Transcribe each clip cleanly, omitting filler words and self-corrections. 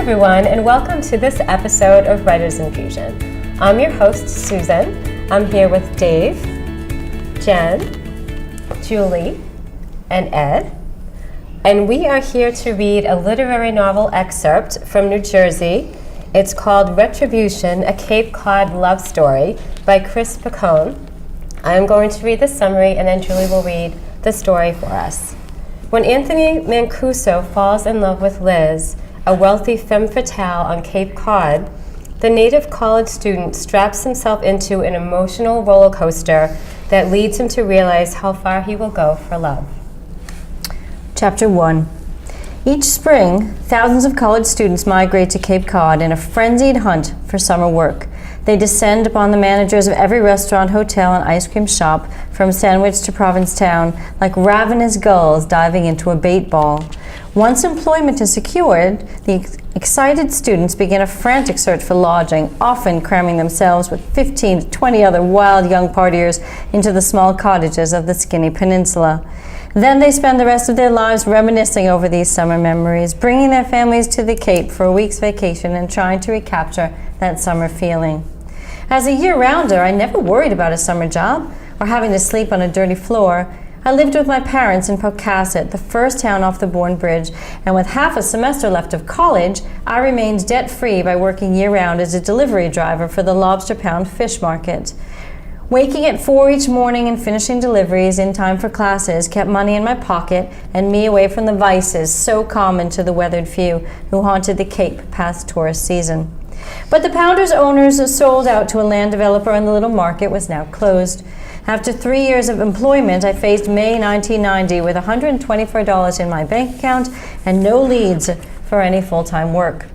everyone, and welcome to this episode of Writer's Infusion. I'm your host, Susan. I'm here with Dave, Jen, Julie, and Ed. And we are here to read a literary novel excerpt from New Jersey. It's called Retribution, a Cape Cod love story by Chris Piccone. I am going to read the summary, and then Julie will read the story for us. When Anthony Mancuso falls in love with Liz, a wealthy femme fatale on Cape Cod, the native college student straps himself into an emotional roller coaster that leads him to realize how far he will go for love. Chapter 1. Each spring, thousands of college students migrate to Cape Cod in a frenzied hunt for summer work. They descend upon the managers of every restaurant, hotel, and ice cream shop, from Sandwich to Provincetown, like ravenous gulls diving into a bait ball. Once employment is secured, the excited students begin a frantic search for lodging, often cramming themselves with 15 to 20 other wild young partiers into the small cottages of the Skinny Peninsula. Then they spend the rest of their lives reminiscing over these summer memories, bringing their families to the Cape for a week's vacation and trying to recapture that summer feeling. As a year-rounder, I never worried about a summer job or having to sleep on a dirty floor. I lived with my parents in Pocasset, the first town off the Bourne Bridge, and with half a semester left of college, I remained debt-free by working year-round as a delivery driver for the Lobster Pound Fish Market. Waking at 4 each morning and finishing deliveries in time for classes kept money in my pocket and me away from the vices so common to the weathered few who haunted the Cape past tourist season. But the Pounders' owners sold out to a land developer, and the little market was now closed. After 3 years of employment, I faced May 1990 with $124 in my bank account and no leads for any full-time work.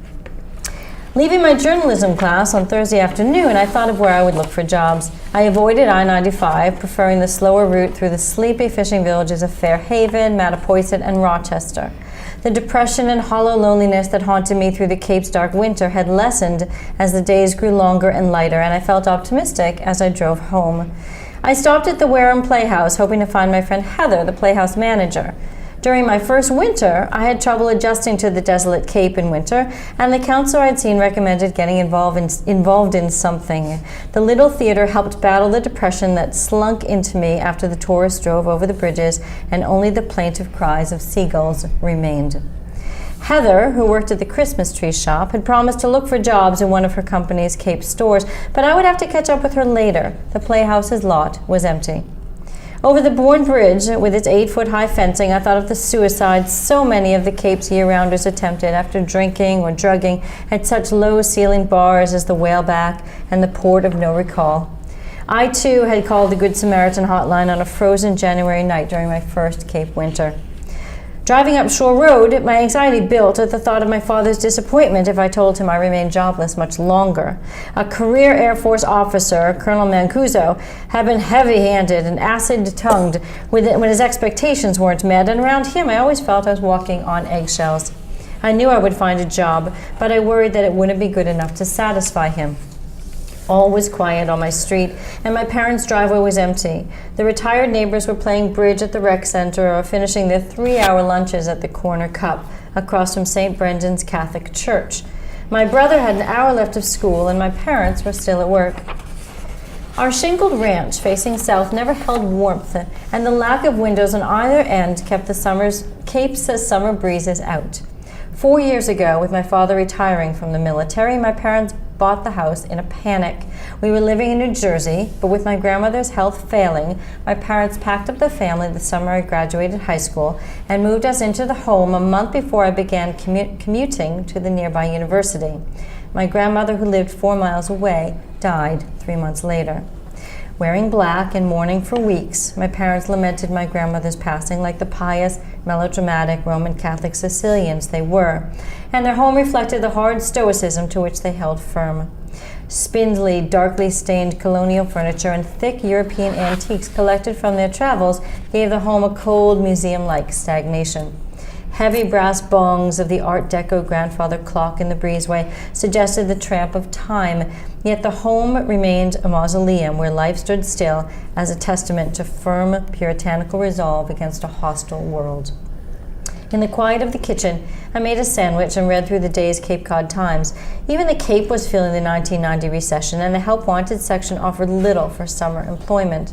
Leaving my journalism class on Thursday afternoon, I thought of where I would look for jobs. I avoided I-95, preferring the slower route through the sleepy fishing villages of Fairhaven, Mattapoisett, and Rochester. The depression and hollow loneliness that haunted me through the Cape's dark winter had lessened as the days grew longer and lighter, and I felt optimistic as I drove home. I stopped at the Wareham Playhouse, hoping to find my friend Heather, the Playhouse manager. During my first winter, I had trouble adjusting to the desolate Cape in winter, and the counselor I'd seen recommended getting involved in something. The little theater helped battle the depression that slunk into me after the tourists drove over the bridges, and only the plaintive cries of seagulls remained. Heather, who worked at the Christmas tree shop, had promised to look for jobs in one of her company's Cape stores, but I would have to catch up with her later. The Playhouse's lot was empty. Over the Bourne Bridge, with its 8-foot-high fencing, I thought of the suicides so many of the Cape's year-rounders attempted after drinking or drugging at such low-ceilinged bars as the Whaleback and the Port of No Recall. I, too, had called the Good Samaritan hotline on a frozen January night during my first Cape winter. Driving up Shore Road, my anxiety built at the thought of my father's disappointment if I told him I remained jobless much longer. A career Air Force officer, Colonel Mancuso, had been heavy-handed and acid-tongued when his expectations weren't met, and around him I always felt I was walking on eggshells. I knew I would find a job, but I worried that it wouldn't be good enough to satisfy him. All was quiet on my street, and my parents' driveway was empty. The retired neighbors were playing bridge at the rec center or finishing their 3-hour lunches at the Corner Cup across from St. Brendan's Catholic Church. My brother had an hour left of school, and my parents were still at work. Our shingled ranch facing south never held warmth, and the lack of windows on either end kept the Cape's summer breezes out. 4 years ago, with my father retiring from the military, my parents bought the house in a panic. We were living in New Jersey, but with my grandmother's health failing, my parents packed up the family the summer I graduated high school and moved us into the home a month before I began commuting to the nearby university. My grandmother, who lived 4 miles away, died 3 months later. Wearing black and mourning for weeks, my parents lamented my grandmother's passing like the pious, melodramatic Roman Catholic Sicilians they were, and their home reflected the hard stoicism to which they held firm. Spindly, darkly stained colonial furniture and thick European antiques collected from their travels gave the home a cold, museum-like stagnation. Heavy brass bongs of the Art Deco grandfather clock in the breezeway suggested the tramp of time, yet the home remained a mausoleum where life stood still as a testament to firm puritanical resolve against a hostile world. In the quiet of the kitchen, I made a sandwich and read through the day's Cape Cod Times. Even the Cape was feeling the 1990 recession, and the Help Wanted section offered little for summer employment.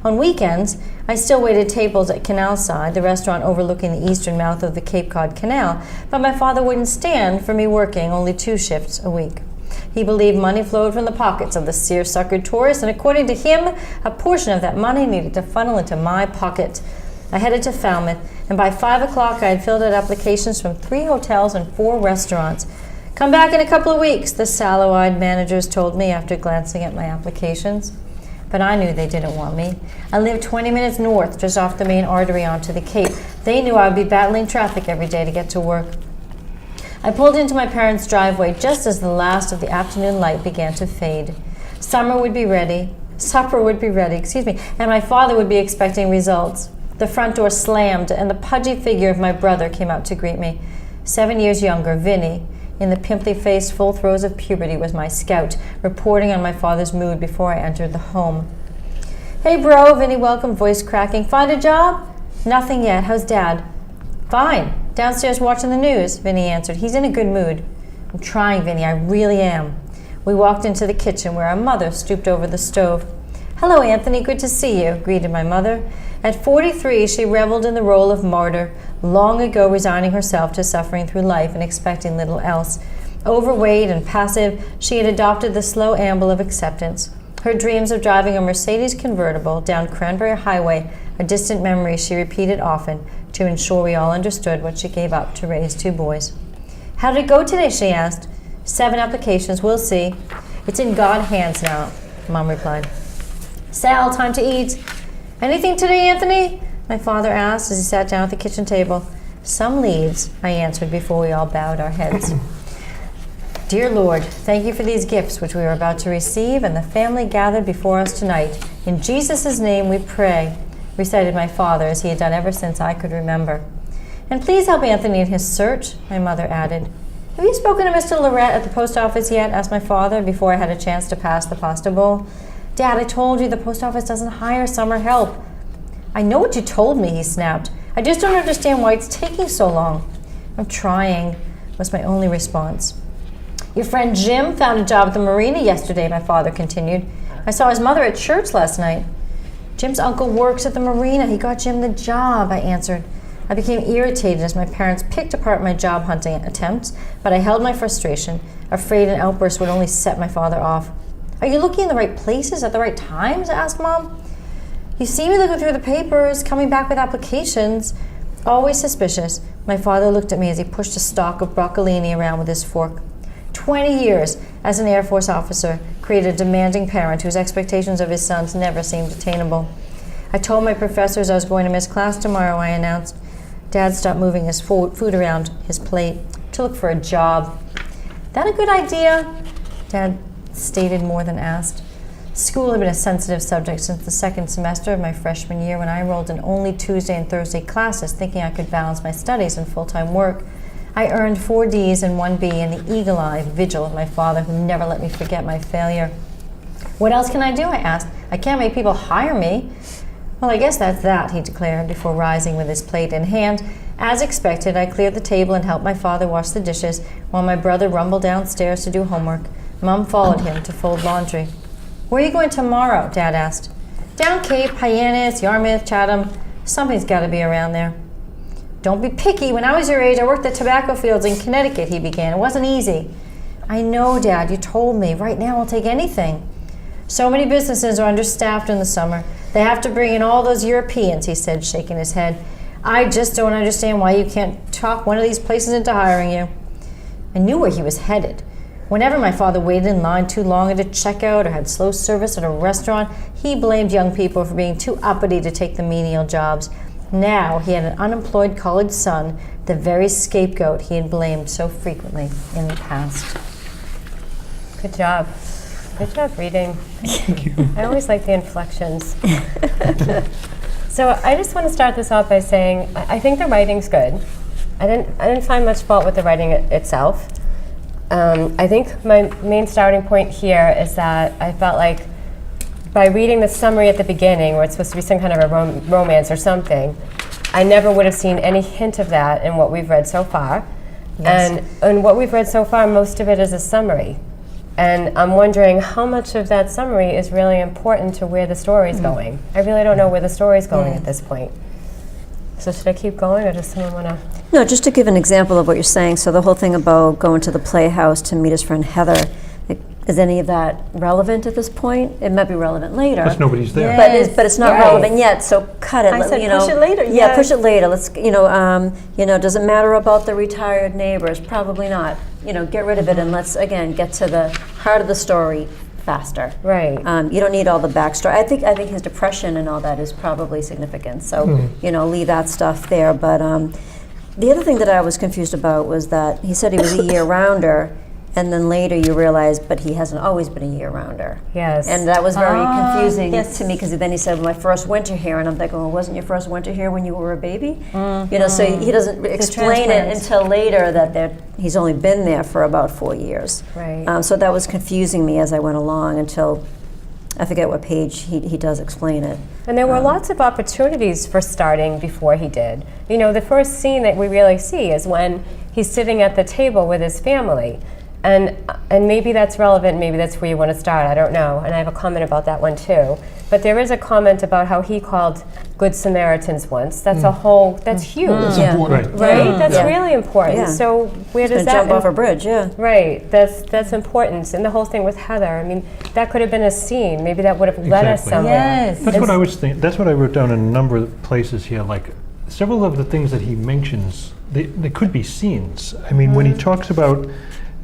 On weekends, I still waited tables at Canalside, the restaurant overlooking the eastern mouth of the Cape Cod Canal, but my father wouldn't stand for me working only 2 shifts a week. He believed money flowed from the pockets of the seersuckered tourists, and according to him, a portion of that money needed to funnel into my pocket. I headed to Falmouth, and by 5 o'clock I had filled out applications from 3 hotels and 4 restaurants. "Come back in a couple of weeks," the sallow-eyed managers told me after glancing at my applications. But I knew they didn't want me. I lived 20 minutes north, just off the main artery onto the Cape. They knew I would be battling traffic every day to get to work. I pulled into my parents' driveway just as the last of the afternoon light began to fade. Supper would be ready, and my father would be expecting results. The front door slammed, and the pudgy figure of my brother came out to greet me. 7 years younger, Vinny, in the pimply-faced full throes of puberty, was my scout, reporting on my father's mood before I entered the home. "Hey, bro," Vinny welcomed, voice cracking. "Find a job?" "Nothing yet. How's Dad?" "Fine. Downstairs watching the news," Vinny answered. "He's in a good mood." "I'm trying, Vinny. I really am." We walked into the kitchen where our mother stooped over the stove. "Hello, Anthony. Good to see you," greeted my mother. At 43, she reveled in the role of martyr, long ago resigning herself to suffering through life and expecting little else. Overweight and passive, she had adopted the slow amble of acceptance. Her dreams of driving a Mercedes convertible down Cranberry Highway, a distant memory she repeated often to ensure we all understood what she gave up to raise 2 boys. "How did it go today?" she asked. 7 applications. We'll see. It's in God's hands now," Mom replied. "Sal, time to eat." "Anything today, Anthony?" my father asked as he sat down at the kitchen table. "Some leads," I answered before we all bowed our heads. "Dear Lord, thank you for these gifts which we are about to receive and the family gathered before us tonight. In Jesus' name we pray," recited my father as he had done ever since I could remember. "And please help Anthony in his search," my mother added. "Have you spoken to Mr. Lorette at the post office yet?" asked my father before I had a chance to pass the pasta bowl. "Dad, I told you the post office doesn't hire summer help." "I know what you told me," he snapped. "I just don't understand why it's taking so long." "I'm trying," was my only response. "Your friend Jim found a job at the marina yesterday," my father continued. "I saw his mother at church last night." "Jim's uncle works at the marina. He got Jim the job," I answered. I became irritated as my parents picked apart my job hunting attempts, but I held my frustration, afraid an outburst would only set my father off. "Are you looking in the right places at the right times?" asked Mom. "You see me looking through the papers, coming back with applications." Always suspicious, my father looked at me as he pushed a stalk of broccolini around with his fork. 20 years as an Air Force officer created a demanding parent whose expectations of his sons never seemed attainable. "I told my professors I was going to miss class tomorrow," I announced. Dad stopped moving his food around his plate to look for a job. "That a good idea?" Dad stated more than asked. School had been a sensitive subject since the 2nd semester of my freshman year when I enrolled in only Tuesday and Thursday classes thinking I could balance my studies and full-time work. I earned 4 Ds and 1 B in the eagle-eyed vigil of my father who never let me forget my failure. "What else can I do?" I asked. "I can't make people hire me." "Well, I guess that's that," he declared before rising with his plate in hand. As expected, I cleared the table and helped my father wash the dishes while my brother rumbled downstairs to do homework. Mom followed him to fold laundry. "Where are you going tomorrow?" Dad asked. "Down Cape, Hyannis, Yarmouth, Chatham. Something's got to be around there." "Don't be picky. When I was your age, I worked the tobacco fields in Connecticut," he began. "It wasn't easy." "I know, Dad. You told me. Right now, I'll take anything." "So many businesses are understaffed in the summer. They have to bring in all those Europeans," he said, shaking his head. "I just don't understand why you can't talk one of these places into hiring you." I knew where he was headed. Whenever my father waited in line too long at a checkout or had slow service at a restaurant, he blamed young people for being too uppity to take the menial jobs. Now he had an unemployed college son, the very scapegoat he had blamed so frequently in the past. Good job. Good job reading. Thank you. I always like the inflections. So I just want to start this off by saying I think the writing's good. I didn't find much fault with the writing itself. I think my main starting point here is that I felt like by reading the summary at the beginning, where it's supposed to be some kind of a romance or something, I never would have seen any hint of that in what we've read so far. And what we've read so far, most of it is a summary. And I'm wondering how much of that summary is really important to where the story's going. I really don't know where the story's going at this point. So should I keep going, or does someone want to? No, just to give an example of what you're saying, so the whole thing about going to the playhouse to meet his friend Heather, is any of that relevant at this point? It might be relevant later. Because nobody's there. But it's not relevant yet, so cut it. I said push it later, Yeah, push it later. Let's, does it matter about the retired neighbors? Probably not. Get rid of it and let's, again, get to the heart of the story faster. Right. You don't need all the backstory. I think his depression and all that is probably significant. So, leave that stuff there. But the other thing that I was confused about was that he said he was a year-rounder, and then later you realize, but he hasn't always been a year-rounder. Yes. And that was very confusing yes. to me, because then he said, my first winter here, and I'm thinking, well, wasn't your first winter here when you were a baby? So he doesn't explain it until later that he's only been there for about 4 years. Right. So that was confusing me as I went along until, I forget what page he does explain it. And there were lots of opportunities for starting before he did. The first scene that we really see is when he's sitting at the table with his family. And maybe that's relevant, maybe that's where you want to start, I don't know. And I have a comment about that one too. But there is a comment about how he called Good Samaritans once. That's that's huge. That's important. Right? That's really important. Yeah. So where does that jump off a bridge, Right, that's important. And the whole thing with Heather, that could have been a scene. Maybe that would have led us Exactly. somewhere. Yes. That's what I was thinking. That's what I wrote down in a number of places here. Like several of the things that he mentions, they could be scenes. When he talks about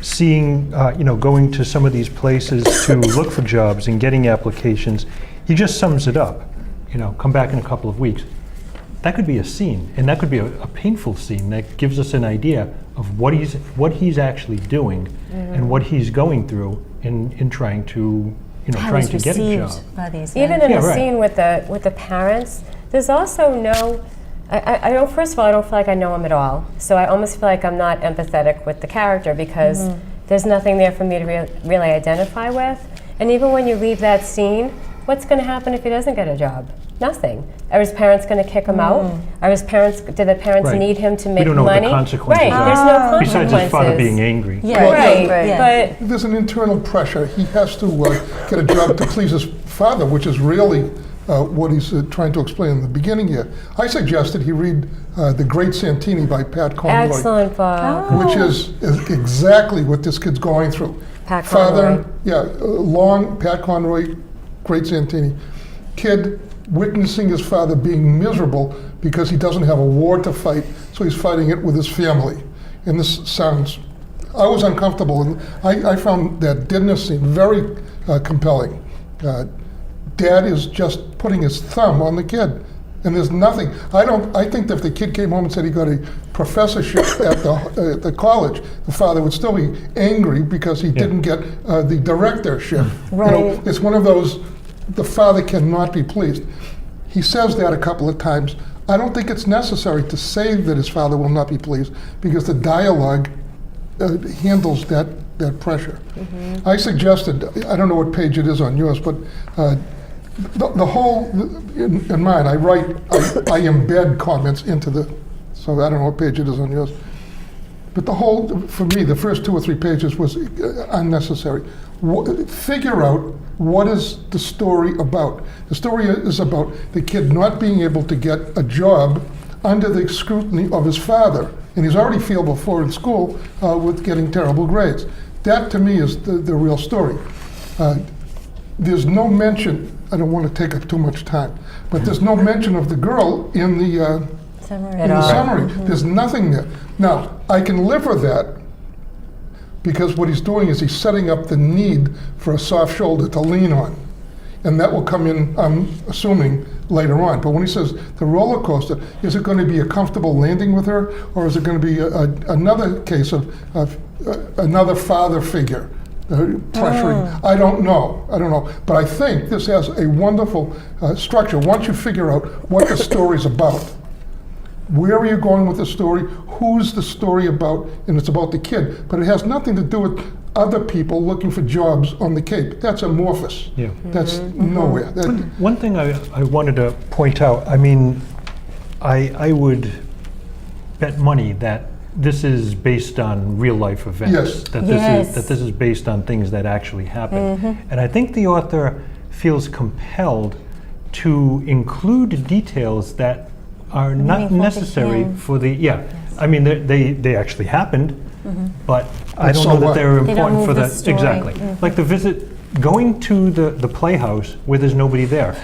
seeing, going to some of these places to look for jobs and getting applications, he just sums it up. Come back in a couple of weeks. That could be a scene, and that could be a painful scene that gives us an idea of what he's actually doing and what he's going through in trying to trying to get a job. By these, Even in the right. scene with the parents, there's also no. I don't. First of all, I don't feel like I know him at all. So I almost feel like I'm not empathetic with the character because there's nothing there for me to really identify with. And even when you leave that scene, what's going to happen if he doesn't get a job? Nothing. Are his parents going to kick him out? Are his parents? Do the parents Right. need him to make We don't know money? what the consequences Right. are. There's no consequences. Besides his father being angry. Yeah. Right. But There's an internal pressure. He has to get a job to please his father, which is really what he's trying to explain in the beginning here. I suggested he read The Great Santini by Pat Conroy, excellent book. which is exactly what this kid's going through. Pat Father, Conroy. Pat Conroy, Great Santini. Kid witnessing his father being miserable because he doesn't have a war to fight, so he's fighting it with his family. And this sounds, I was uncomfortable, and I found that dinner scene very compelling. Dad is just putting his thumb on the kid, and there's nothing. I think that if the kid came home and said he got a professorship at the college, the father would still be angry because he didn't get the directorship. Right. It's one of those, the father cannot be pleased. He says that a couple of times. I don't think it's necessary to say that his father will not be pleased because the dialogue handles that pressure. I suggested, I don't know what page it is on yours, but the whole, in mine, I embed comments into so I don't know what page it is on yours. But the whole, for me, the first 2 or 3 pages was unnecessary. Figure out what is the story about. The story is about the kid not being able to get a job under the scrutiny of his father. And he's already failed before in school with getting terrible grades. That, to me, is the real story. There's no mention, I don't want to take up too much time, but there's no mention of the girl in the summary. There's nothing there. Now, I can live with that because what he's doing is he's setting up the need for a soft shoulder to lean on. And that will come in, I'm assuming, later on. But when he says the roller coaster, is it going to be a comfortable landing with her, or is it going to be another case of another father figure pressuring? I don't know. But I think this has a wonderful structure. Once you figure out what the story's about, where are you going with the story, who's the story about, and it's about the kid. But it has nothing to do with other people looking for jobs on the Cape. That's amorphous. Yeah. That's nowhere. One thing I wanted to point out, I would bet money that this is based on real life events. Yes. That this is based on things that actually happened. And I think the author feels compelled to include details that are not necessary for the I mean they actually happened, but I don't so know that what? they're They don't important move for the the story. exactly. Like the visit, going to the playhouse where there's nobody there.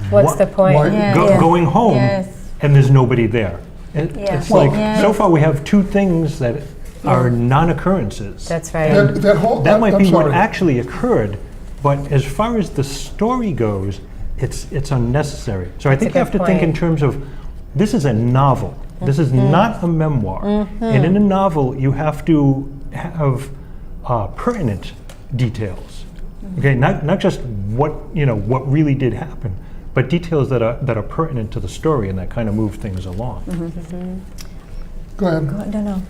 What's the point? why- Yeah. Going home Yes. and there's nobody there. Yeah. It's like Yeah. so far we have two things that are non-occurrences. That's right. That whole, That might I'm be what sorry. actually occurred, but as far as the story goes, it's unnecessary. So I think a you have good to think in point. terms of, this is a novel. This is not a memoir. And in a novel, you have to have pertinent details. Okay, not just what really did happen, but details that are pertinent to the story and that kind of move things along. Go ahead. No.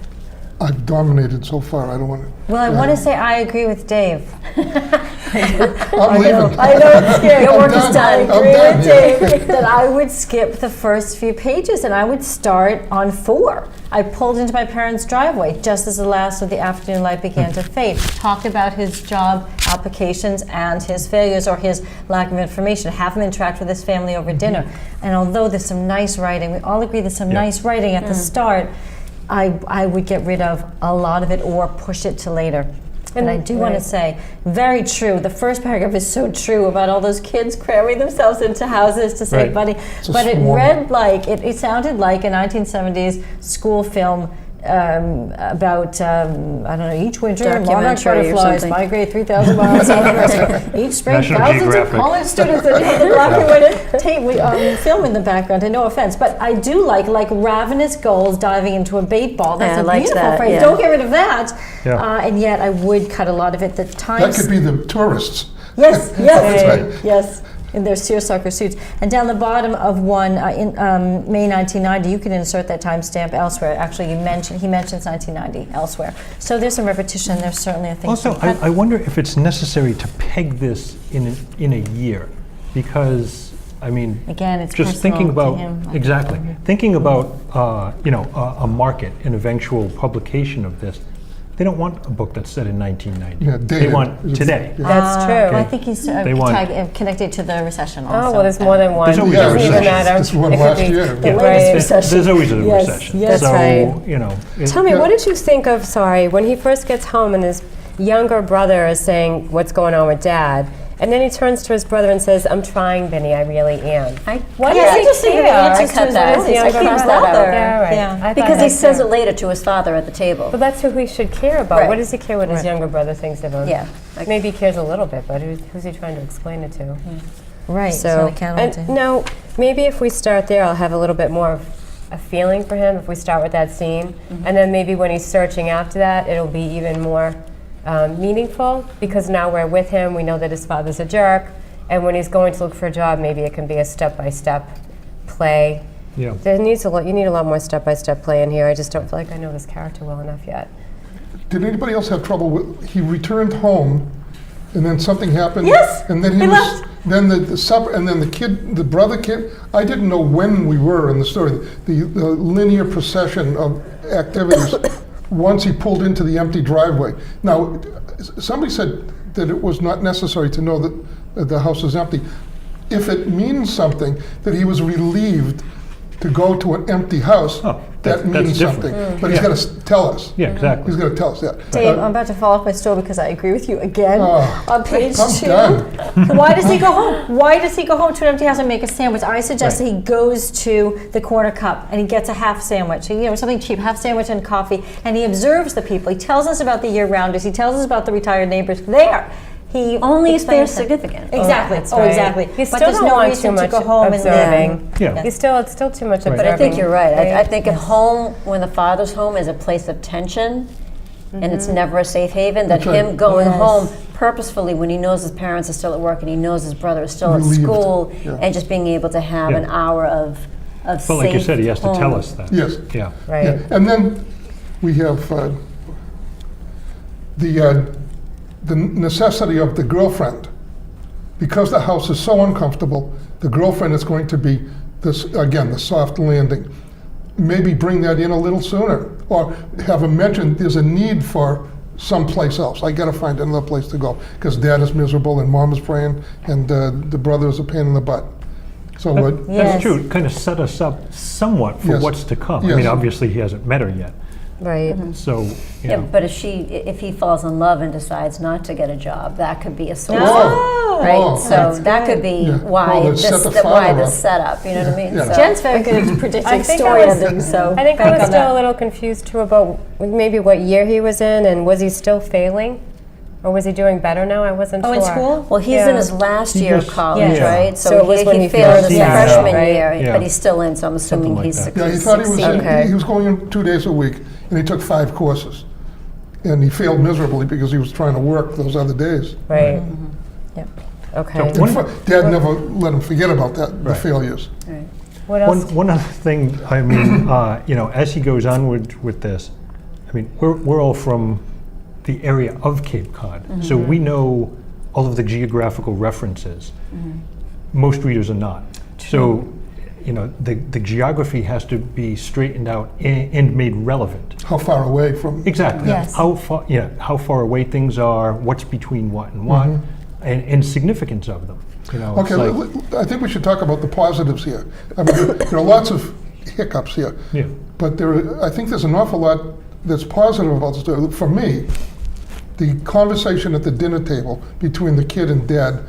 I've dominated so far. I don't want to. Well, I want to say I agree with Dave. I'm leaving. I know it's scary. Your work done. is done. I I'm agree done, with yeah. Dave that I would skip the first few pages and I would start on 4. I pulled into my parents' driveway just as the last of the afternoon light began to fade. Talked about his job applications and his failures or his lack of information. Have him interact with his family over dinner. And although there's some nice writing, we all agree there's some nice writing at the start, I would get rid of a lot of it or push it to later. And I do want to say, very true. The first paragraph is so true about all those kids cramming themselves into houses to save Right. money. a But it swarm. read like, it sounded like a 1970s school film about, I don't know, each winter, monarch Documentary or butterflies something. migrate 3,000 miles over each spring, National thousands Geographic. of college students that have the black and white tape, film in the background, and no offense, but I do like ravenous gulls diving into a bait ball. That's Yeah, I a liked beautiful that, phrase. yeah. Don't get rid of that. Yeah. And yet I would cut a lot of it. The That times. could be the tourists. Yes, yes, Right. yes. In their seersucker suits. And down the bottom of one, in May 1990, you can insert that timestamp elsewhere. Actually, he mentions 1990 elsewhere. So there's some repetition. There's certainly a thing. Also, I wonder if it's necessary to peg this in a year, because I mean, Again, it's just personal thinking to about him. exactly thinking about a market, an eventual publication of this. They don't want a book that's set in 1990. Yeah, They dated. want today. Yeah. That's true. Well, I think he's They want- connected to the recession also. Oh, well, there's more than one. There's always a Doesn't even recession. matter. Just one It could last be- year. The Right. latest recession. There's always a Yes, recession. yes. So, That's right. Tell me, Yeah. what did you think of, when he first gets home and his younger brother is saying what's going on with Dad, and then he turns to his brother and says, "I'm trying, Benny, I really am." What Yeah, does I he just think care? the answers to cut his that. his I younger keep that brother. out. Yeah, right. Yeah. I thought Because he that says too. it later to his father at the table. But that's who he should care about. Right. What does he care what his younger brother thinks of him? Yeah. Maybe he cares a little bit, but who's he trying to explain it to? Right. So, accountable to and him. no, maybe if we start there, I'll have a little bit more of a feeling for him if we start with that scene. And then maybe when he's searching after that, it'll be even more meaningful, because now we're with him, we know that his father's a jerk, and when he's going to look for a job, maybe it can be a step-by-step play. Yeah. You need a lot more step-by-step play in here. I just don't feel like I know this character well enough yet. Did anybody else have trouble with? He returned home, and then something happened. Yes, And then he was. left. Then the supper, and then the brother kid. I didn't know when we were in the story. The linear procession of activities. Once he pulled into the empty driveway. Now, somebody said that it was not necessary to know that the house was empty. If it means something, that he was relieved to go to an empty house, Oh, that that's means different. something. But he's Yeah. got to tell us. Yeah, exactly. He's going to tell us that. Dave, I'm about to fall off my stool because I agree with you again. Oh, On page I'm 2. done. Why does he go home? Why does he go home to an empty house and make a sandwich? I suggest Right. that he goes to the corner cup and he gets a half sandwich, something cheap, half sandwich and coffee, and he observes the people. He tells us about the year-rounders. He tells us about the retired neighbors there. He Only if they're explains them. significant. Exactly. That's Oh, right. exactly. You But still there's don't no want reason too to go much home and observing. Yeah. It's still too much Right. observing. But I think you're right. I think at Yes. home, when the father's home is a place of tension, and it's never a safe haven, that That's right. him going Yes. home purposefully when he knows his parents are still at work and he knows his brother is still Relieved. at school, Yeah. and just being able to have Yeah. an hour of But safe like you said, he has to tell home. us that. Yes. Yeah. Right. Yeah. And then we have the necessity of the girlfriend. Because the house is so uncomfortable, the girlfriend is going to be this, again, the soft landing. Maybe bring that in a little sooner, or have him mention there's a need for someplace else. I gotta find another place to go, because Dad is miserable and Mom is praying, and the brother is a pain in the butt. So But Yes. that's true. It kind of set us up somewhat for Yes. what's to come. I Yes. mean, obviously he hasn't met her yet. Right. So, you Yeah, know. but if he falls in love and decides not to get a job, that could be a source. Oh. Right, Oh. so That's that good. could be Yeah. why Well, let's set the why father this up. setup, you know what I mean? Yeah. So- Jen's very good at predicting think story I was- endings, so. I think I bank was on still that. a little confused too about maybe what year he was in, and was he still failing? Or was he doing better now? I wasn't Oh, sure. in school? Well, he's Yeah. in his last He year of just- college, yeah. right? So it was he, when he he failed failed his senior freshman year, year, yeah. but he's still in, so I'm assuming like he's that. yeah, he thought he was Okay. he was going in 2 days a week, and he took 5 courses, and he failed miserably because he was trying to work those other days. Right. Yep. Okay. So And Dad never let him forget about that, the Right. failures. What else? One other thing, I mean, you know, as he goes on with this, I mean, we're all from the area of Cape Cod, so we know all of the geographical references. Most readers are not. So, you know, the geography has to be straightened out and made relevant. How far away from? Exactly. Yes. How far away things are, what's between what and what, and significance of them. You know, it's Okay, like- I think we should talk about the positives here. I mean, there are lots of hiccups here, yeah. but I think there's an awful lot that's positive about the story. For me, the conversation at the dinner table between the kid and Dad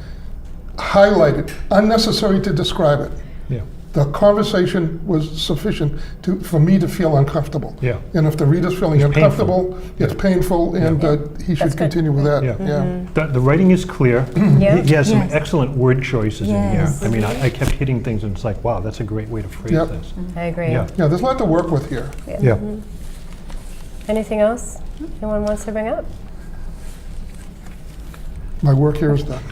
highlighted, unnecessary to describe it. Yeah. The conversation was sufficient for me to feel uncomfortable. Yeah. And if the reader's feeling It's uncomfortable, it's painful, and he should That's good. continue with that. Yeah. The writing is clear. Yeah. He has some Yes. excellent word choices in Yes. here. I mean, I kept hitting things, and it's like, wow, that's a great way to phrase Yep. this. I agree. Yeah. Yeah, there's a lot to work with here. Yeah. Anything else anyone wants to bring up? My work here is done.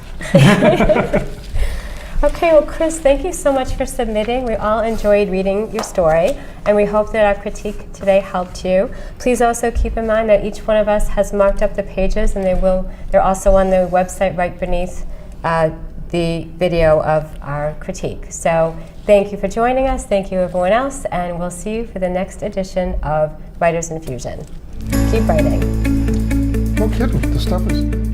Okay, well, Chris, thank you so much for submitting. We all enjoyed reading your story, and we hope that our critique today helped you. Please also keep in mind that each one of us has marked up the pages, and they're also on the website right beneath the video of our critique. So thank you for joining us. Thank you, everyone else, and we'll see you for the next edition of Writers Infusion. Keep writing. No kidding, the stuff is